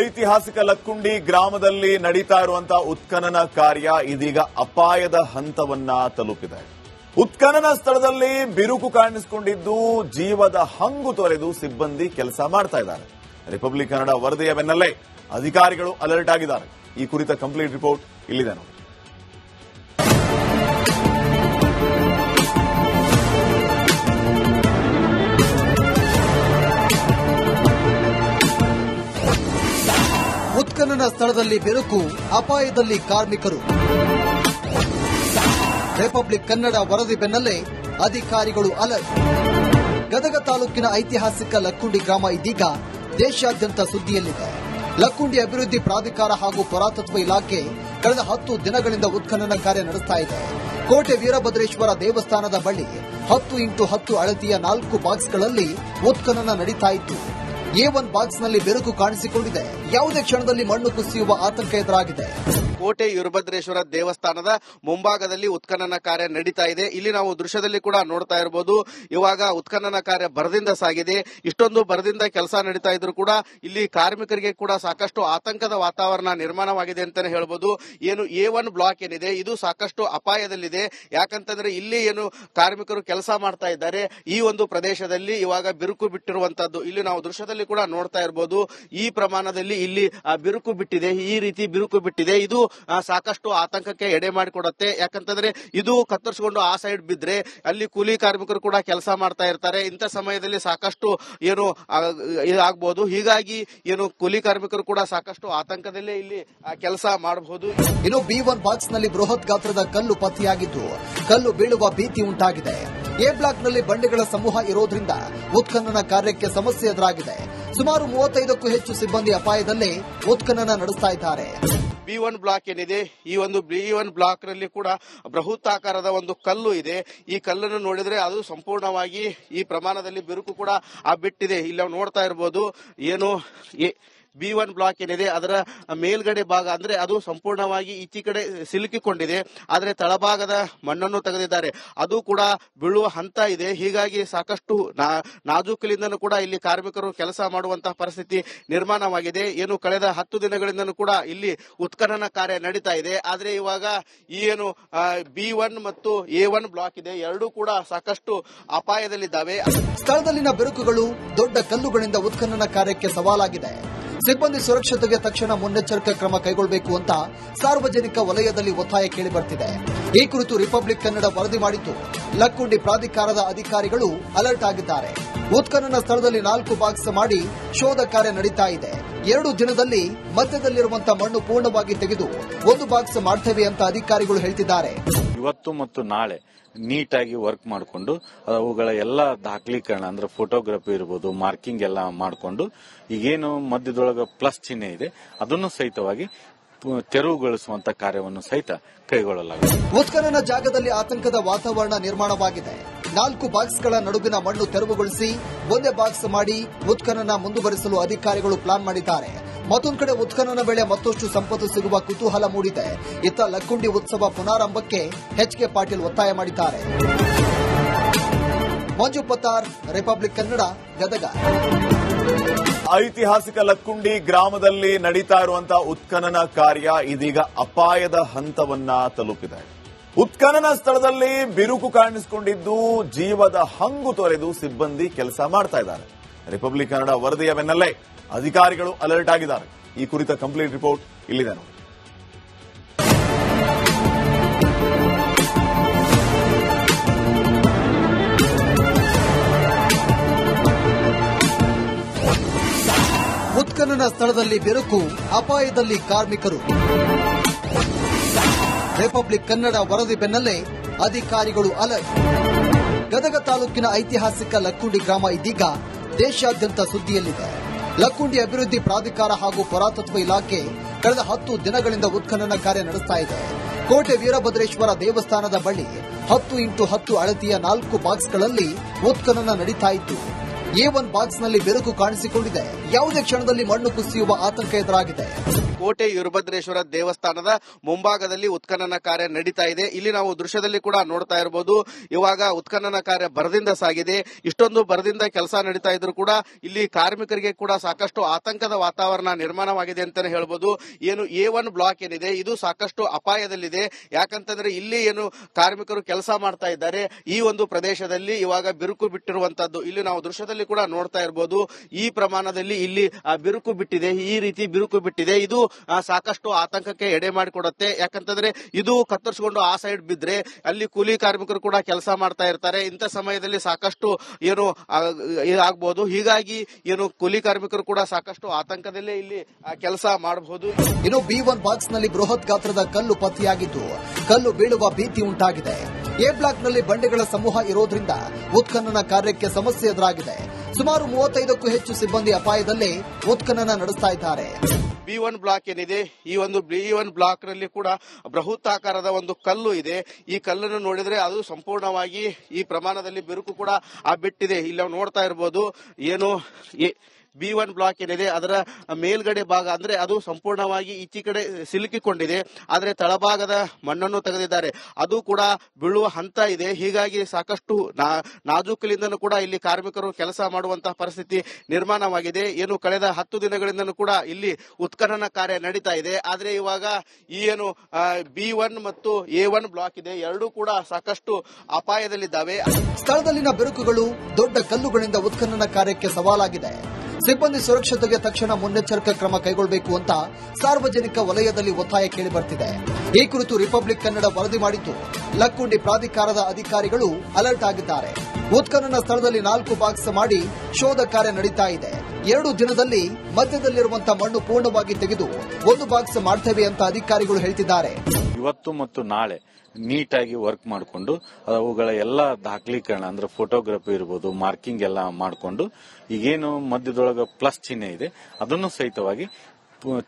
ಐತಿಹಾಸಿಕ ಲಕ್ಕುಂಡಿ ಗ್ರಾಮದಲ್ಲಿ ನಡೀತಾ ಇರುವಂತಹ ಉತ್ಖನನ ಕಾರ್ಯ ಇದೀಗ ಅಪಾಯದ ಹಂತವನ್ನ ತಲುಪಿದೆ. ಉತ್ಖನನ ಸ್ಥಳದಲ್ಲಿ ಬಿರುಕು ಕಾಣಿಸಿಕೊಂಡಿದ್ದು ಜೀವದ ಹಂಗು ತೊರೆದು ಸಿಬ್ಬಂದಿ ಕೆಲಸ ಮಾಡ್ತಾ ಇದ್ದಾರೆ. ರಿಪಬ್ಲಿಕ್ ಕನ್ನಡ ವರದಿಯ ಬೆನ್ನಲ್ಲೇ ಅಧಿಕಾರಿಗಳು ಅಲರ್ಟ್ ಆಗಿದ್ದಾರೆ. ಈ ಕುರಿತ ಕಂಪ್ಲೀಟ್ ರಿಪೋರ್ಟ್ ಇಲ್ಲಿದೆ ನೋಡಿ. ಉತ್ಖನನ ಸ್ಥಳದಲ್ಲಿ ಬಿರುಕು, ಅಪಾಯದಲ್ಲಿ ಕಾರ್ಮಿಕರು. ರಿಪಬ್ಲಿಕ್ ಕನ್ನಡ ವರದಿ ಬೆನ್ನಲ್ಲೇ ಅಧಿಕಾರಿಗಳು ಅಲರ್ಟ್. ಗದಗ ತಾಲೂಕಿನ ಐತಿಹಾಸಿಕ ಲಕ್ಕುಂಡಿ ಗ್ರಾಮ ಇದೀಗ ದೇಶಾದ್ಯಂತ ಸುದ್ದಿಯಲ್ಲಿದೆ. ಲಕ್ಕುಂಡಿ ಅಭಿವೃದ್ಧಿ ಪ್ರಾಧಿಕಾರ ಹಾಗೂ ಪುರಾತತ್ವ ಇಲಾಖೆ ಕಳೆದ 10 ದಿನಗಳಿಂದ ಉತ್ಖನನ ಕಾರ್ಯ ನಡೆಸ್ತಾ ಇದೆ. ಕೋಟೆ ವೀರಭದ್ರೇಶ್ವರ ದೇವಸ್ಥಾನದ ಬಳಿ 10x10 ಅಳತೆಯ 4 ಬಾಕ್ಸ್ಗಳಲ್ಲಿ ಉತ್ಖನನ ನಡೀತಾ ಇತ್ತು. A1 ಬಾಕ್ಸ್ನಲ್ಲಿ ಬೆರುಕು ಕಾಣಿಸಿಕೊಂಡಿದೆ. ಯಾವುದೇ ಕ್ಷಣದಲ್ಲಿ ಮಣ್ಣು ಕುಸಿಯುವ ಆತಂಕ ಎದುರಾಗಿದೆ. ಕೋಟೆ ವೀರಭದ್ರೇಶ್ವರ ದೇವಸ್ಥಾನದ ಮುಂಭಾಗದಲ್ಲಿ ಉತ್ಖನನ ಕಾರ್ಯ ನಡೀತಾ ಇದೆ. ಇಲ್ಲಿ ನಾವು ದೃಶ್ಯದಲ್ಲಿ ಕೂಡ ನೋಡ್ತಾ ಇರಬಹುದು. ಇವಾಗ ಉತ್ಖನನ ಕಾರ್ಯ ಭರದಿಂದ ಸಾಗಿದೆ. ಇಷ್ಟೊಂದು ಭರದಿಂದ ಕೆಲಸ ನಡೀತಾ ಇದ್ರು ಕೂಡ ಇಲ್ಲಿ ಕಾರ್ಮಿಕರಿಗೆ ಕೂಡ ಸಾಕಷ್ಟು ಆತಂಕದ ವಾತಾವರಣ ನಿರ್ಮಾಣವಾಗಿದೆ ಅಂತಾನೆ ಹೇಳ್ಬೋದು. ಏನು A1 ಬ್ಲಾಕ್ ಏನಿದೆ ಇದು ಸಾಕಷ್ಟು ಅಪಾಯದಲ್ಲಿದೆ. ಯಾಕಂತಂದ್ರೆ ಇಲ್ಲಿ ಏನು ಕಾರ್ಮಿಕರು ಕೆಲಸ ಮಾಡ್ತಾ ಇದ್ದಾರೆ, ಈ ಒಂದು ಪ್ರದೇಶದಲ್ಲಿ ಇವಾಗ ಬಿರುಕು ಬಿಟ್ಟಿರುವಂತದ್ದು ಇಲ್ಲಿ ನಾವು ದೃಶ್ಯದಲ್ಲಿ ಕೂಡ ನೋಡ್ತಾ ಇರಬಹುದು. ಈ ಪ್ರಮಾಣದಲ್ಲಿ ಇಲ್ಲಿ ಬಿರುಕು ಬಿಟ್ಟಿದೆ. ಈ ರೀತಿ ಬಿರುಕು ಬಿಟ್ಟಿದೆ. ಇದು ಸಾಕಷ್ಟು ಆತಂಕಕ್ಕೆ ಎಡೆ ಮಾಡಿಕೊಡುತ್ತೆ. ಯಾಕಂತಂದ್ರೆ ಇದು ಕತ್ತರಿಸಿಕೊಂಡು ಆ ಸೈಡ್ ಬಿದ್ರೆ ಅಲ್ಲಿ ಕೂಲಿ ಕಾರ್ಮಿಕರು ಕೂಡ ಕೆಲಸ ಮಾಡ್ತಾ ಇರ್ತಾರೆ. ಇಂಥ ಸಮಯದಲ್ಲಿ ಸಾಕಷ್ಟು ಏನು ಆಗ್ಬಹುದು. ಹೀಗಾಗಿ ಏನು ಕೂಲಿ ಕಾರ್ಮಿಕರು ಕೂಡ ಸಾಕಷ್ಟು ಆತಂಕದಲ್ಲೇ ಇಲ್ಲಿ ಕೆಲಸ ಮಾಡಬಹುದು. ಇನ್ನು B1 ಬಾಕ್ಸ್ ನಲ್ಲಿ ಬೃಹತ್ ಗಾತ್ರದ ಕಲ್ಲು ಪತ್ತೆಯಾಗಿದ್ದು ಕಲ್ಲು ಬೀಳುವ ಭೀತಿ ಉಂಟಾಗಿದೆ. A ಬ್ಲಾಕ್ನಲ್ಲಿ ಬಂಡೆಗಳ ಸಮೂಹ ಇರೋದ್ರಿಂದ ಉತ್ಖನನ ಕಾರ್ಯಕ್ಕೆ ಸಮಸ್ಯೆ ಎದುರಾಗಿದೆ. ಸುಮಾರು 35ಕ್ಕೂ ಹೆಚ್ಚು ಸಿಬ್ಬಂದಿ ಅಪಾಯದಲ್ಲೇ ಉತ್ಖನನ ನಡೆಸ್ತಾ ಇದ್ದಾರೆ. B1 ಬ್ಲಾಕ್ ಏನಿದೆ ಈ ಒಂದು B1 ಬ್ಲಾಕ್ ನಲ್ಲಿ ಕೂಡ ಬೃಹತ್ತಾಕಾರದ ಒಂದು ಕಲ್ಲು ಇದೆ. ಈ ಕಲ್ಲನ್ನು ನೋಡಿದ್ರೆ ಅದು ಸಂಪೂರ್ಣವಾಗಿ ಈ ಪ್ರಮಾಣದಲ್ಲಿ ಬಿರುಕು ಕೂಡ ಬಿಟ್ಟಿದೆ. ಇಲ್ಲಿ ನಾವು ನೋಡ್ತಾ ಇರಬಹುದು. ಏನು B1 ಬ್ಲಾಕ್ ಏನಿದೆ ಅದರ ಮೇಲ್ಗಡೆ ಭಾಗ ಅಂದ್ರೆ ಅದು ಸಂಪೂರ್ಣವಾಗಿ ಈಚೆ ಕಡೆ ಸಿಲುಕಿಕೊಂಡಿದೆ. ಆದರೆ ತಳಭಾಗದ ಮಣ್ಣನ್ನು ತೆಗೆದಿದ್ದಾರೆ, ಅದು ಕೂಡ ಬೀಳುವ ಹಂತ ಇದೆ. ಹೀಗಾಗಿ ಸಾಕಷ್ಟು ನಾಜೂಕಲಿಂದನೂ ಕೂಡ ಇಲ್ಲಿ ಕಾರ್ಮಿಕರು ಕೆಲಸ ಮಾಡುವಂತಹ ಪರಿಸ್ಥಿತಿ ನಿರ್ಮಾಣವಾಗಿದೆ. ಏನು ಕಳೆದ 10 ದಿನಗಳಿಂದನೂ ಕೂಡ ಇಲ್ಲಿ ಉತ್ಖನನ ಕಾರ್ಯ ನಡೀತಾ ಇದೆ. ಆದ್ರೆ ಇವಾಗ ಈ ಏನು B1 ಮತ್ತು A1 ಬ್ಲಾಕ್ ಇದೆ ಎರಡೂ ಕೂಡ ಸಾಕಷ್ಟು ಅಪಾಯದಲ್ಲಿದ್ದಾವೆ. ಸ್ಥಳದಲ್ಲಿನ ಬಿರುಕುಗಳು ದೊಡ್ಡ ಕಲ್ಲುಗಳಿಂದ ಉತ್ಖನನ ಕಾರ್ಯಕ್ಕೆ ಸವಾಲಾಗಿದೆ. ಸಿಬ್ಬಂದಿ ಸುರಕ್ಷತೆಗೆ ತಕ್ಷಣ ಮುನ್ನೆಚ್ಚರಿಕೆ ಕ್ರಮ ಕೈಗೊಳ್ಳಬೇಕು ಅಂತ ಸಾರ್ವಜನಿಕ ವಲಯದಲ್ಲಿ ಒತ್ತಾಯ ಕೇಳಿಬರ್ತಿದೆ. ಈ ಕುರಿತು ರಿಪಬ್ಲಿಕ್ ಕನ್ನಡ ವರದಿ ಮಾಡಿದ್ದು ಲಕ್ಕುಂಡಿ ಪ್ರಾಧಿಕಾರದ ಅಧಿಕಾರಿಗಳು ಅಲರ್ಟ್ ಆಗಿದ್ದಾರೆ. ಉತ್ಖನನ ಸ್ಥಳದಲ್ಲಿ 4 ಬಾಕ್ಸ್ ಮಾಡಿ ಶೋಧ ಕಾರ್ಯ ನಡೀತಾ ಇದೆ. 2 ದಿನದಲ್ಲಿ ಮಧ್ಯದಲ್ಲಿರುವಂತಹ ಮಣ್ಣು ಪೂರ್ಣವಾಗಿ ತೆಗೆದು 1 ಬಾಕ್ಸ್ ಮಾಡ್ತೇವೆ ಅಂತ ಅಧಿಕಾರಿಗಳು ಹೇಳ್ತಿದ್ದಾರೆ. ಇವತ್ತು ಮತ್ತು ನಾಳೆ ನೀಟಾಗಿ ವರ್ಕ್ ಮಾಡಿಕೊಂಡು ಅವುಗಳ ಎಲ್ಲ ದಾಖಲೀಕರಣ ಅಂದ್ರೆ ಫೋಟೋಗ್ರಫಿ ಇರಬಹುದು, ಮಾರ್ಕಿಂಗ್ ಎಲ್ಲ ಮಾಡಿಕೊಂಡು ಈಗೇನು ಮಧ್ಯದೊಳಗ ಪ್ಲಸ್ ಚಿಹ್ನೆ ಇದೆ ಅದನ್ನು ಸಹಿತವಾಗಿ ತೆರವುಗೊಳಿಸುವಂತ ಕಾರ್ಯವನ್ನು ಸಹಿತ ಕೈಗೊಳ್ಳಲಾಗಿದೆ. ಉತ್ಖನನ ಜಾಗದಲ್ಲಿ ಆತಂಕದ ವಾತಾವರಣ ನಿರ್ಮಾಣವಾಗಿದೆ. 4 ಬಾಕ್ಸ್ಗಳ ನಡುವಿನ ಮಣ್ಣು ತೆರವುಗೊಳಿಸಿ ಒಂದೇ ಬಾಕ್ಸ್ ಮಾಡಿ ಉತ್ಖನನ ಮುಂದುವರಿಸಲು ಅಧಿಕಾರಿಗಳು ಪ್ಲಾನ್ ಮಾಡಿದ್ದಾರೆ. ಮತ್ತೊಂದು ಕಡೆ ಉತ್ಖನನ ವೇಳೆ ಮತ್ತಷ್ಟು ಸಂಪತ್ತು ಸಿಗುವ ಕುತೂಹಲ ಮೂಡಿದೆ. ಇತ್ತ ಲಕ್ಕುಂಡಿ ಉತ್ಸವ ಪುನಾರಂಭಕ್ಕೆ HK ಪಾಟೀಲ್ ಒತ್ತಾಯ ಮಾಡಿದ್ದಾರೆ. ಮಂಜು ಪತ್ತಾರ್, ರಿಪಬ್ಲಿಕ್ ಕನ್ನಡ, ಗದಗ. ಐತಿಹಾಸಿಕ ಲಕ್ಕುಂಡಿ ಗ್ರಾಮದಲ್ಲಿ ನಡೀತಾ ಇರುವಂತಹ ಉತ್ಖನನ ಕಾರ್ಯ ಇದೀಗ ಅಪಾಯದ ಹಂತವನ್ನ ತಲುಪಿದೆ. ಉತ್ಖನನ ಸ್ಥಳದಲ್ಲಿ ಬಿರುಕು ಕಾಣಿಸಿಕೊಂಡಿದ್ದು ಜೀವದ ಹಂಗು ತೊರೆದು ಸಿಬ್ಬಂದಿ ಕೆಲಸ ಮಾಡ್ತಾ ಇದ್ದಾರೆ. ರಿಪಬ್ಲಿಕ್ ಕನ್ನಡ ವರದಿಯ ಬೆನ್ನಲ್ಲೇ ಅಧಿಕಾರಿಗಳು ಅಲರ್ಟ್ ಆಗಿದ್ದಾರೆ. ಈ ಕುರಿತ ಕಂಪ್ಲೀಟ್ ರಿಪೋರ್ಟ್ ಇಲ್ಲಿದೆ ನೋಡಿ. ಉತ್ಖನನ ಸ್ಥಳದಲ್ಲಿ ಬಿರುಕು, ಅಪಾಯದಲ್ಲಿ ಕಾರ್ಮಿಕರು. ರಿಪಬ್ಲಿಕ್ ಕನ್ನಡ ವರದಿ ಬೆನ್ನಲ್ಲೇ ಅಧಿಕಾರಿಗಳು ಅಲರ್ಟ್. ಗದಗ ತಾಲೂಕಿನ ಐತಿಹಾಸಿಕ ಲಕ್ಕುಂಡಿ ಗ್ರಾಮ ಇದೀಗ ದೇಶಾದ್ಯಂತ ಸುದ್ದಿಯಲ್ಲಿದೆ. ಲಕ್ಕುಂಡಿ ಅಭಿವೃದ್ಧಿ ಪ್ರಾಧಿಕಾರ ಹಾಗೂ ಪುರಾತತ್ವ ಇಲಾಖೆ ಕಳೆದ 10 ದಿನಗಳಿಂದ ಉತ್ಖನನ ಕಾರ್ಯ ನಡೆಸ್ತಾ ಇದೆ. ಕೋಟೆ ವೀರಭದ್ರೇಶ್ವರ ದೇವಸ್ಥಾನದ ಬಳಿ 10x10 ಅಳತೆಯ 4 ಬಾಕ್ಸ್ಗಳಲ್ಲಿ ಉತ್ಖನನ ನಡೀತಾ ಇತ್ತು. A1 ಬಾಕ್ಸ್ನಲ್ಲಿ ಬೆರುಕು ಕಾಣಿಸಿಕೊಂಡಿದೆ. ಯಾವುದೇ ಕ್ಷಣದಲ್ಲಿ ಮಣ್ಣು ಕುಸಿಯುವ ಆತಂಕ ಎದುರಾಗಿದೆ. ಕೋಟೆ ವೀರಭದ್ರೇಶ್ವರ ದೇವಸ್ಥಾನದ ಮುಂಭಾಗದಲ್ಲಿ ಉತ್ಖನನ ಕಾರ್ಯ ನಡೀತಾ ಇದೆ. ಇಲ್ಲಿ ನಾವು ದೃಶ್ಯದಲ್ಲಿ ಕೂಡ ನೋಡ್ತಾ ಇರಬಹುದು. ಇವಾಗ ಉತ್ಖನನ ಕಾರ್ಯ ಭರದಿಂದ ಸಾಗಿದೆ. ಇಷ್ಟೊಂದು ಭರದಿಂದ ಕೆಲಸ ನಡೀತಾ ಇದ್ರು ಕೂಡ ಇಲ್ಲಿ ಕಾರ್ಮಿಕರಿಗೆ ಕೂಡ ಸಾಕಷ್ಟು ಆತಂಕದ ವಾತಾವರಣ ನಿರ್ಮಾಣವಾಗಿದೆ ಅಂತಾನೆ ಹೇಳ್ಬೋದು. ಏನು A1 ಬ್ಲಾಕ್ ಏನಿದೆ ಇದು ಸಾಕಷ್ಟು ಅಪಾಯದಲ್ಲಿದೆ. ಯಾಕಂತಂದ್ರೆ ಇಲ್ಲಿ ಏನು ಕಾರ್ಮಿಕರು ಕೆಲಸ ಮಾಡ್ತಾ ಇದ್ದಾರೆ, ಈ ಒಂದು ಪ್ರದೇಶದಲ್ಲಿ ಇವಾಗ ಬಿರುಕು ಬಿಟ್ಟಿರುವಂತದ್ದು ಇಲ್ಲಿ ನಾವು ದೃಶ್ಯದಲ್ಲಿ ಕೂಡ ನೋಡ್ತಾ ಇರಬಹುದು. ಈ ಪ್ರಮಾಣದಲ್ಲಿ ಇಲ್ಲಿ ಬಿರುಕು ಬಿಟ್ಟಿದೆ, ಈ ರೀತಿ ಬಿರುಕು ಬಿಟ್ಟಿದೆ. ಇದು ಸಾಕಷ್ಟು ಆತಂಕಕ್ಕೆ ಎಡೆ ಮಾಡಿಕೊಡುತ್ತೆ. ಯಾಕಂತಂದ್ರೆ ಇದು ಕತ್ತರಿಸಿಕೊಂಡು ಆ ಸೈಡ್ ಬಿದ್ರೆ ಅಲ್ಲಿ ಕೂಲಿ ಕಾರ್ಮಿಕರು ಕೂಡ ಕೆಲಸ ಮಾಡ್ತಾ ಇರ್ತಾರೆ. ಇಂಥ ಸಮಯದಲ್ಲಿ ಸಾಕಷ್ಟು ಏನು ಆಗ್ಬಹುದು. ಹೀಗಾಗಿ ಏನು ಕೂಲಿ ಕಾರ್ಮಿಕರು ಕೂಡ ಸಾಕಷ್ಟು ಆತಂಕದಲ್ಲೇ ಇಲ್ಲಿ ಕೆಲಸ ಮಾಡಬಹುದು. ಇನ್ನು B1 ಬಾಕ್ಸ್ ನಲ್ಲಿ ಬೃಹತ್ ಗಾತ್ರದ ಕಲ್ಲು ಪತ್ತೆಯಾಗಿದ್ದು ಕಲ್ಲು ಬೀಳುವ ಭೀತಿ ಉಂಟಾಗಿದೆ. A ಬ್ಲಾಕ್ ನಲ್ಲಿ ಬಂಡೆಗಳ ಸಮೂಹ ಇರೋದ್ರಿಂದ ಉತ್ಖನನ ಕಾರ್ಯಕ್ಕೆ ಸಮಸ್ಯೆ ಎದುರಾಗಿದೆ. ಸುಮಾರು 35ಕ್ಕೂ ಹೆಚ್ಚು ಸಿಬ್ಬಂದಿ ಅಪಾಯದಲ್ಲೇ ಉತ್ಖನನ ನಡೆಸ್ತಾ ಇದ್ದಾರೆ. B1 ಬ್ಲಾಕ್ ಏನಿದೆ ಈ ಒಂದು B1 ಬ್ಲಾಕ್ ನಲ್ಲಿ ಕೂಡ ಬೃಹತ್ತಾಕಾರದ ಒಂದು ಕಲ್ಲು ಇದೆ. ಈ ಕಲ್ಲನ್ನು ನೋಡಿದ್ರೆ ಅದು ಸಂಪೂರ್ಣವಾಗಿ ಈ ಪ್ರಮಾಣದಲ್ಲಿ ಬಿರುಕು ಕೂಡ ಬಿಟ್ಟಿದೆ. ಇಲ್ಲಿ ನಾವು ನೋಡ್ತಾ ಇರಬಹುದು. ಏನು B1 ಬ್ಲಾಕ್ ಏನಿದೆ ಅದರ ಮೇಲ್ಗಡೆ ಭಾಗ ಅಂದ್ರೆ ಅದು ಸಂಪೂರ್ಣವಾಗಿ ಈಚೆ ಕಡೆ ಸಿಲುಕಿಕೊಂಡಿದೆ. ಆದ್ರೆ ತಳಭಾಗದ ಮಣ್ಣನ್ನು ತೆಗೆದಿದ್ದಾರೆ, ಅದು ಕೂಡ ಬೀಳುವ ಹಂತ ಇದೆ. ಹೀಗಾಗಿ ಸಾಕಷ್ಟು ನಾಜೂಕಲಿಂದನೂ ಕೂಡ ಇಲ್ಲಿ ಕಾರ್ಮಿಕರು ಕೆಲಸ ಮಾಡುವಂತಹ ಪರಿಸ್ಥಿತಿ ನಿರ್ಮಾಣವಾಗಿದೆ. ಏನು ಕಳೆದ 10 ದಿನಗಳಿಂದನೂ ಕೂಡ ಇಲ್ಲಿ ಉತ್ಖನನ ಕಾರ್ಯ ನಡೀತಾ ಇದೆ. ಆದ್ರೆ ಇವಾಗ ಈ ಏನು B1 ಮತ್ತು A1 ಬ್ಲಾಕ್ ಇದೆ ಎರಡೂ ಕೂಡ ಸಾಕಷ್ಟು ಅಪಾಯದಲ್ಲಿದ್ದಾವೆ. ಸ್ಥಳದಲ್ಲಿನ ಬಿರುಕುಗಳು ದೊಡ್ಡ ಕಲ್ಲುಗಳಿಂದ ಉತ್ಖನನ ಕಾರ್ಯಕ್ಕೆ ಸವಾಲಾಗಿದೆ. ಸಿಬ್ಬಂದಿ ಸುರಕ್ಷತೆಗೆ ತಕ್ಷಣ ಮುನ್ನೆಚ್ಚರಿಕಾ ಕ್ರಮ ಕೈಗೊಳ್ಳಬೇಕು ಅಂತ ಸಾರ್ವಜನಿಕ ವಲಯದಲ್ಲಿ ಒತ್ತಾಯ ಕೇಳಿಬರ್ತಿದೆ. ಈ ಕುರಿತು ರಿಪಬ್ಲಿಕ್ ಕನ್ನಡ ವರದಿ ಮಾಡಿದ್ದು ಲಕ್ಕುಂಡಿ ಪ್ರಾಧಿಕಾರದ ಅಧಿಕಾರಿಗಳು ಅಲರ್ಟ್ ಆಗಿದ್ದಾರೆ. ಉತ್ಖನನ ಸ್ಥಳದಲ್ಲಿ 4 ಬಾಕ್ಸ್ ಮಾಡಿ ಶೋಧ ಕಾರ್ಯ ನಡೀತಾ ಇದೆ. 2 ದಿನದಲ್ಲಿ ಮಧ್ಯದಲ್ಲಿರುವಂತಹ ಮಣ್ಣು ಪೂರ್ಣವಾಗಿ ತೆಗೆದು 1 ಬಾಕ್ಸ್ ಮಾಡ್ತೇವೆ ಅಂತ ಅಧಿಕಾರಿಗಳು ಹೇಳ್ತಿದ್ದಾರೆ. ಇವತ್ತು ಮತ್ತು ನಾಳೆ ನೀಟಾಗಿ ವರ್ಕ್ ಮಾಡಿಕೊಂಡು ಅವುಗಳ ಎಲ್ಲ ದಾಖಲೀಕರಣ ಅಂದ್ರೆ ಫೋಟೋಗ್ರಫಿ ಇರ್ಬೋದು, ಮಾರ್ಕಿಂಗ್ ಎಲ್ಲ ಮಾಡಿಕೊಂಡು ಈಗೇನು ಮಧ್ಯದೊಳಗ ಪ್ಲಸ್ ಚಿಹ್ನೆ ಇದೆ ಅದನ್ನು ಸಹಿತವಾಗಿ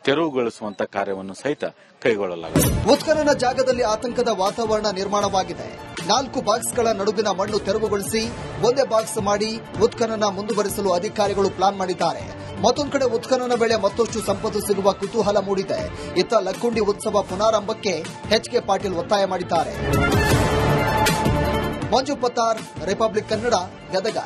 ತೆರವುಗೊಳಿಸುವಂತ ಕಾರ್ಯವನ್ನು ಸಹಿತ ಕೈಗೊಳ್ಳಲಾಗಿದೆ. ಉತ್ಖನನ ಜಾಗದಲ್ಲಿ ಆತಂಕದ ವಾತಾವರಣ ನಿರ್ಮಾಣವಾಗಿದೆ. 4 ಬಾಕ್ಸ್ಗಳ ನಡುವಿನ ಮಣ್ಣು ತೆರವುಗೊಳಿಸಿ ಒಂದೇ ಬಾಕ್ಸ್ ಮಾಡಿ ಉತ್ಖನನ ಮುಂದುವರಿಸಲು ಅಧಿಕಾರಿಗಳು ಪ್ಲಾನ್ ಮಾಡಿದ್ದಾರೆ. ಮತ್ತೊಂದು ಕಡೆ ಉತ್ಖನನ ವೇಳೆ ಮತ್ತಷ್ಟು ಸಂಪತ್ತು ಸಿಗುವ ಕುತೂಹಲ ಮೂಡಿದೆ. ಇತ್ತ ಲಕ್ಕುಂಡಿ ಉತ್ಸವ ಪುನಾರಂಭಕ್ಕೆ HK ಪಾಟೀಲ್ ಒತ್ತಾಯ ಮಾಡಿದ್ದಾರೆ. ಮಂಜು ಪತ್ತಾರ್, ರಿಪಬ್ಲಿಕ್ ಕನ್ನಡ, ಗದಗ.